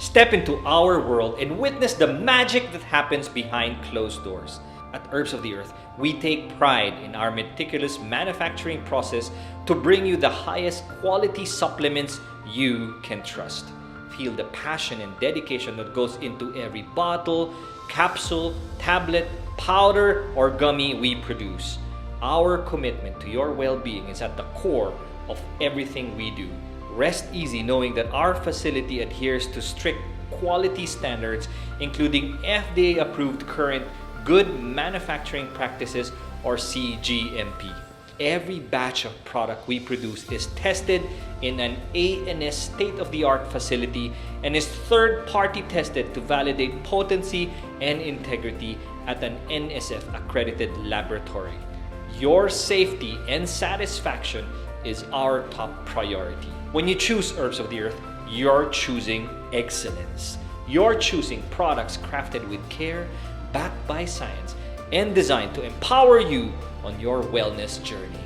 Step into our world and witness the magic that happens behind closed doors. At Herbs of the Earth, we take pride in our meticulous manufacturing process to bring you the highest quality supplements you can trust. Feel the passion and dedication that goes into every bottle, capsule, tablet, powder, or gummy we produce. Our commitment to your well-being is at the core of everything we do. Rest easy knowing that our facility adheres to strict quality standards, including FDA-approved current Good Manufacturing Practices or CGMP. Every batch of product we produce is tested in an ANS state-of-the-art facility and is third-party tested to validate potency and integrity at an NSF accredited laboratory. Your safety and satisfaction is our top priority. When you choose Herbs of the Earth, you're choosing excellence. You're choosing products crafted with care, backed by science, and designed to empower you on your wellness journey.